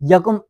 1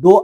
2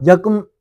1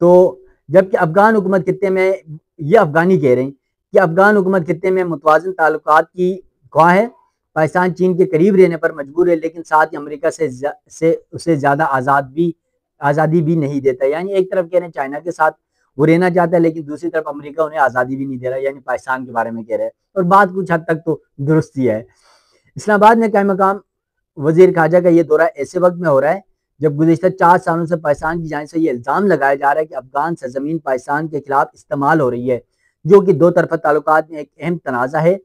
تو جبکہ افغان حکومت خطے میں، یہ افغانی کہہ رہے ہیں کہ افغان حکومت خطے میں متوازن تعلقات کی خواہ ہے، پاکستان چین کے قریب رہنے پر مجبور ہے، لیکن ساتھ ہی امریکہ سے اسے زیادہ آزادی بھی نہیں دیتا. یعنی ایک طرف کہہ رہے ہیں چائنا کے ساتھ وہ رہنا چاہتا ہے، لیکن دوسری طرف امریکہ انہیں آزادی بھی نہیں دے رہا، یعنی پاکستان کے بارے میں کہہ رہے ہیں. اور بات کچھ حد تک تو درست ہی ہے. اسلام آباد میں قائم مقام وزیر خارجہ کا یہ دورہ ایسے وقت میں ہو رہا ہے جب گزشتہ 4 سالوں سے پاکستان کی جانب سے یہ الزام لگایا جا رہا ہے کہ افغان سرزمین پاکستان کے خلاف استعمال ہو رہی ہے، جو کہ دو طرفہ تعلقات میں ایک اہم تنازع ہے.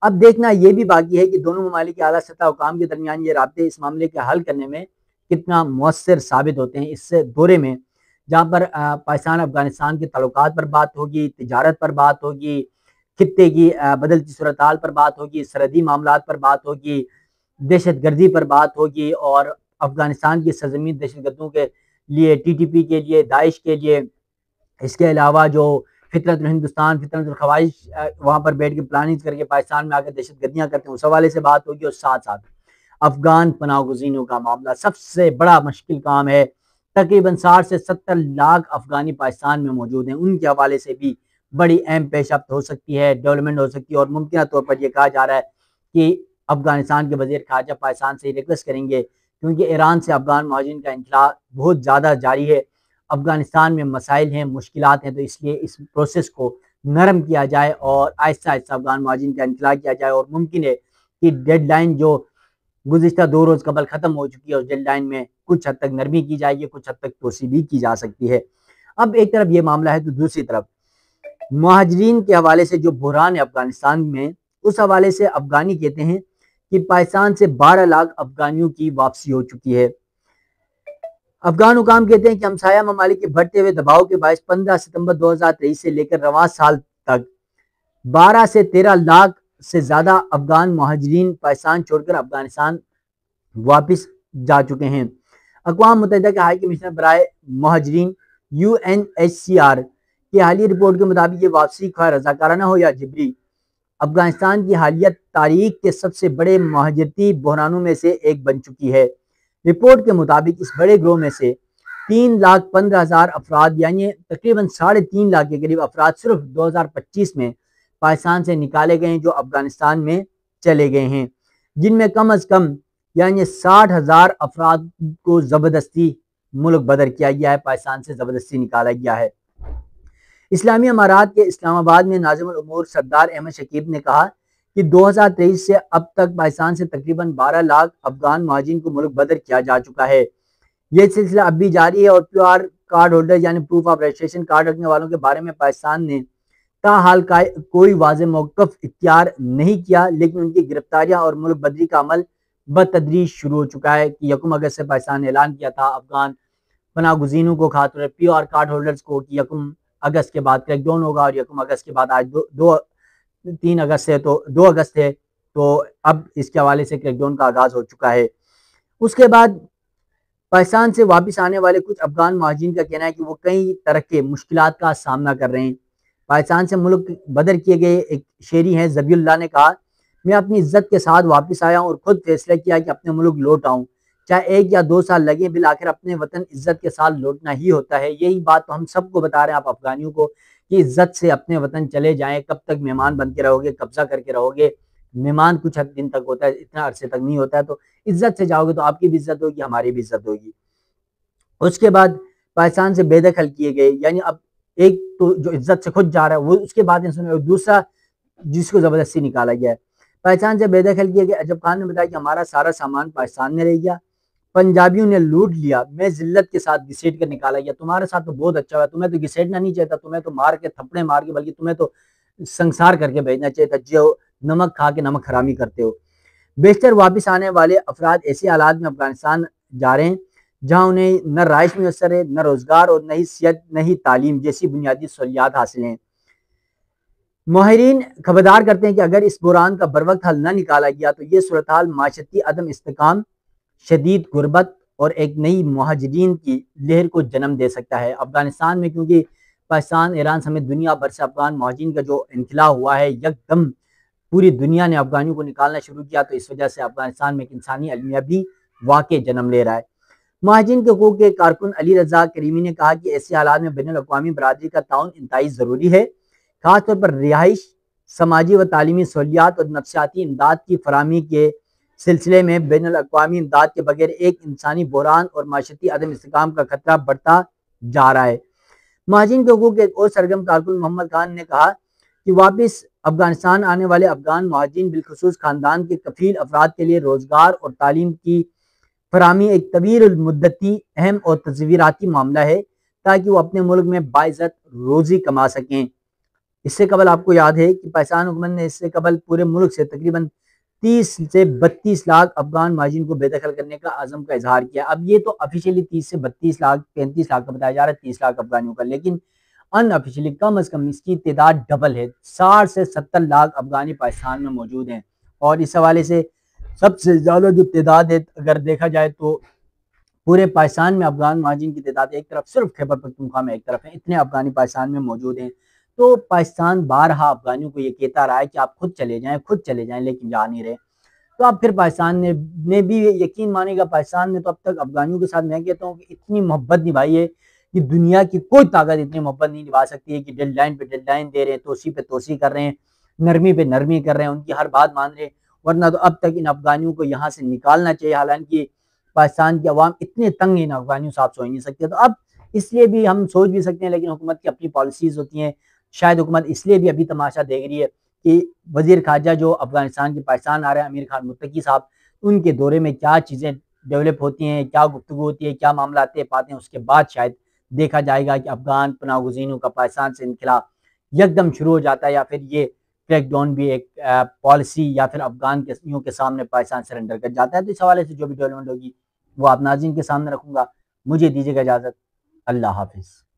اب دیکھنا یہ بھی باقی ہے کہ دونوں ممالک کے اعلیٰ سطح حکام کے درمیان یہ رابطے اس معاملے کے حل کرنے میں کتنا مؤثر ثابت ہوتے ہیں. اس دورے میں جہاں پر پاکستان افغانستان کے تعلقات پر بات ہوگی، تجارت پر بات ہوگی، خطے کی بدلتی صورتحال پر بات ہوگی، سرحدی معاملات پر بات ہوگی، دہشت گردی پر بات ہوگی، اور افغانستان کی سرزمین دہشت گردوں کے لیے، ٹی ٹی پی کے لیے، داعش کے لیے، اس کے علاوہ جو فطرت الہندوستان، فطرت الخواہش وہاں پر بیٹھ کے پلاننگ کر کے پاکستان میں آ کر دہشت گردیاں کرتے ہیں، اس حوالے سے بات ہوگی. اور ساتھ ساتھ افغان پناہ گزینوں کا معاملہ سب سے بڑا مشکل کام ہے. تقریباً 60 سے 70 لاکھ افغانی پاکستان میں موجود ہیں، ان کے حوالے سے بھی بڑی اہم پیش رفت ہو سکتی ہے، ڈیولپمنٹ ہو سکتی ہے. اور ممکنہ طور پر یہ کہا جا رہا ہے کہ افغانستان کے وزیر خارجہ پاکستان سے ریکویسٹ کریں گے، کیونکہ ایران سے افغان مہاجرین کا انخلاء بہت زیادہ جاری ہے، افغانستان میں مسائل ہیں، مشکلات ہیں، تو اس لیے اس پروسیس کو نرم کیا جائے اور آہستہ آہستہ افغان مہاجرین کا انخلاء کیا جائے. اور ممکن ہے کہ ڈیڈ لائن جو گزشتہ 2 روز قبل ختم ہو چکی ہے، اس ڈیڈ لائن میں کچھ حد تک نرمی کی جائے گی، کچھ حد تک توسیع بھی کی جا سکتی ہے. اب ایک طرف یہ معاملہ ہے تو دوسری طرف مہاجرین کے حوالے سے جو بحران ہے افغانستان میں، اس حوالے سے افغانی کہتے ہیں کہ پاکستان سے 12 لاکھ افغانیوں کی واپسی ہو چکی ہے. افغان حکام کہتے ہیں کہ ہمسایہ ممالک کے بڑھتے ہوئے دباؤ کے باعث 15 ستمبر 2023 سے لے کر رواں سال تک 12 سے 13 لاکھ سے زیادہ افغان مہاجرین پاکستان چھوڑ کر افغانستان واپس جا چکے ہیں. اقوام متحدہ کے ہائی کمشنر برائے مہاجرین UNHCR کی حالیہ رپورٹ کے مطابق یہ واپسی خواہ رضاکارانہ ہو یا جبری، افغانستان کی حالیہ تاریخ کے سب سے بڑے مہاجرتی بحرانوں میں سے ایک بن چکی ہے. رپورٹ کے مطابق اس بڑے گروہ میں سے 3,15,000 افراد یعنی تقریباً 3.5 لاکھ کے قریب افراد صرف 2025 میں پاکستان سے نکالے گئے ہیں، جو افغانستان میں چلے گئے ہیں، جن میں کم از کم یعنی 60,000 افراد کو زبردستی ملک بدر کیا گیا ہے، پاکستان سے زبردستی نکالا گیا ہے. اسلامی امارات کے اسلام آباد میں ناظم الامور سردار احمد شکیب نے کہا کہ 2023 سے اب تک پاکستان سے تقریباً 12 لاکھ افغان مہاجرین کو ملک بدر کیا جا چکا ہے. یہ سلسلہ اب بھی جاری ہے اور PR کارڈ ہولڈر یعنی پروف آف رجسٹریشن کارڈ رکھنے والوں کے بارے میں پاکستان نے تاحال کوئی واضح موقف اختیار نہیں کیا، لیکن ان کی گرفتاریاں اور ملک بدری کا عمل بتدریج شروع ہو چکا ہے. کہ 1 اگست سے پاکستان نے اعلان کیا تھا افغان پناہ گزینوں کو، خاص طور پر PR کارڈ ہولڈرز کو، کہ 1 اگست کے بعد کریک ڈاؤن ہوگا، اور 1 اگست کے بعد آج 3 اگست سے تو 2 اگست ہے، تو اب اس کے حوالے سے کریک ڈاؤن کا آغاز ہو چکا ہے. اس کے بعد پاکستان سے واپس آنے والے کچھ افغان مہاجرین کا کہنا ہے کہ وہ کئی طرح کے مشکلات کا سامنا کر رہے ہیں. پاکستان سے ملک بدر کیے گئے ایک شہری ہیں ذبیح اللہ نے کہا، میں اپنی عزت کے ساتھ واپس آیا ہوں اور خود فیصلہ کیا کہ اپنے ملک لوٹ آؤں، چاہے 1 یا 2 سال لگے، بالآخر اپنے وطن عزت کے ساتھ لوٹنا ہی ہوتا ہے. یہی بات تو ہم سب کو بتا رہے ہیں، آپ افغانیوں کو، کہ عزت سے اپنے وطن چلے جائیں. کب تک مہمان بن کے رہو گے، قبضہ کر کے رہو گے؟ مہمان کچھ دن تک ہوتا ہے، اتنا عرصے تک نہیں ہوتا ہے. تو عزت سے جاؤ گے تو آپ کی بھی عزت ہوگی، ہماری بھی عزت ہوگی. اس کے بعد پاکستان سے بے دخل کیے گئے، یعنی اب ایک تو جو عزت سے خود جا رہا ہے وہ، اس کے بعد دوسرا جس کو زبردستی نکالا گیا ہے. پاکستان سے بے دخل کیے گئے عجب خان نے بتایا کہ ہمارا سارا سامان پاکستان میں رہ گیا، پنجابیوں نے لوٹ لیا، میں ذلت کے ساتھ گھسیٹ کر نکالا گیا. تمہارے ساتھ تو بہت اچھا ہوا، تمہیں تو گھسیٹنا نہیں چاہتا، تمہیں تو مار کے تھپڑے مار کے، بلکہ تمہیں تو سنسار کر کے بھیجنا چاہیے تھا، جو نمک کھا کے نمک حرامی کرتے ہو. بیشتر واپس آنے والے افراد ایسے حالات میں افغانستان جا رہے ہیں جہاں انہیں نہ رہائش میسر ہے، نہ روزگار، اور نہ ہی صحت، نہ ہی تعلیم جیسی بنیادی سہولیات حاصل ہیں. ماہرین خبردار کرتے ہیں کہ اگر اس بحران کا بروقت حل نہ نکالا گیا تو یہ صورتحال معاشرتی عدم استحکام، شدید غربت اور ایک نئی مہاجرین کی لہر کو جنم دے سکتا ہے. افغانستان میں کیونکہ پاکستان، ایران سمیت دنیا بھر سے افغان مہاجرین کا جو انخلاء ہوا ہے، یکدم پوری دنیا نے افغانیوں کو نکالنا شروع کیا، تو اس وجہ سے افغانستان میں ایک انسانی المیہ بھی واقع جنم لے رہا ہے. مہاجرین کے حقوق کے کارکن علی رضا کریمی نے کہا کہ ایسے حالات میں بین الاقوامی برادری کا تعاون انتہائی ضروری ہے، خاص طور پر رہائش، سماجی و تعلیمی سہولیات اور نفسیاتی امداد کی فراہمی کے سلسلے میں بین الاقوامی امداد کے بغیر ایک انسانی بحران اور معاشرتی عدم استحکام کا خطرہ بڑھتا جا رہا ہے۔ مہاجرین کے حقوق کے ایک اور سرگرم کارکن محمد خان نے کہا کہ واپس افغانستان آنے والے افغان مہاجرین بالخصوص خاندان کے کفیل افراد کے لیے روزگار اور تعلیم کی فراہمی ایک طویل المدتی اہم اور تصویراتی معاملہ ہے تاکہ وہ اپنے ملک میں باعزت روزی کما سکیں۔ اس سے قبل آپ کو یاد ہے کہ پاکستان حکومت نے اس سے قبل پورے ملک سے تقریباً 30 سے 32 لاکھ افغان مہاجرین کو بے دخل کرنے کا عزم کا اظہار کیا۔ اب یہ تو آفیشیلی 30 سے 32 لاکھ 35 لاکھ کا بتایا جا رہا ہے، 30 لاکھ افغانیوں کا، لیکن ان آفیشیلی کم از کم اس کی تعداد ڈبل ہے، 60 سے 70 لاکھ افغانی پاکستان میں موجود ہیں۔ اور اس حوالے سے سب سے زیادہ جو تعداد ہے اگر دیکھا جائے تو پورے پاکستان میں افغان مہاجرین کی تعداد ایک طرف صرف خیبر پختونخوا میں ایک طرف ہے، اتنے افغانی پاکستان میں موجود ہیں۔ تو پاکستان بارہا افغانیوں کو یہ کہتا رہا ہے کہ آپ خود چلے جائیں لیکن جا نہیں رہے۔ تو اب پھر پاکستان نے بھی یقین مانے گا، پاکستان نے تو اب تک افغانیوں کے ساتھ میں کہتا ہوں کہ اتنی محبت نبھائی ہے کہ دنیا کی کوئی طاقت اتنی محبت نہیں نبھا سکتی ہے کہ ڈیڈ لائن پہ ڈیڈ لائن دے رہے ہیں، توسیع پہ توسیع کر رہے ہیں، نرمی پہ نرمی کر رہے ہیں، ان کی ہر بات مان رہے ہیں، ورنہ تو اب تک ان افغانیوں کو یہاں سے نکالنا چاہیے۔ حالانکہ پاکستان کی عوام اتنے تنگ ان افغانیوں سے آپ سوچ نہیں سکتے، تو اب اس لیے بھی ہم سوچ بھی سکتے ہیں، لیکن حکومت کی اپنی پالیسیز ہوتی ہیں، شاید حکومت اس لیے بھی ابھی تماشا دیکھ رہی ہے کہ وزیر خارجہ جو افغانستان کے پاکستان آ رہے ہیں امیر خان متقی صاحب، ان کے دورے میں کیا چیزیں ڈیولپ ہوتی ہیں، کیا گفتگو ہوتی ہے، کیا معاملات طے پاتے ہیں، اس کے بعد شاید دیکھا جائے گا کہ افغان پناہ گزینوں کا پاکستان سے انخلا یکدم شروع ہو جاتا ہے یا پھر یہ کریک ڈاؤن بھی ایک پالیسی یا پھر افغان کے سامنے پاکستان سرنڈر کر جاتا ہے۔ تو اس حوالے سے جو بھی ڈیولپمنٹ ہوگی وہ آپ ناظرین کے سامنے رکھوں گا۔ مجھے دیجیے گا اجازت، اللہ حافظ۔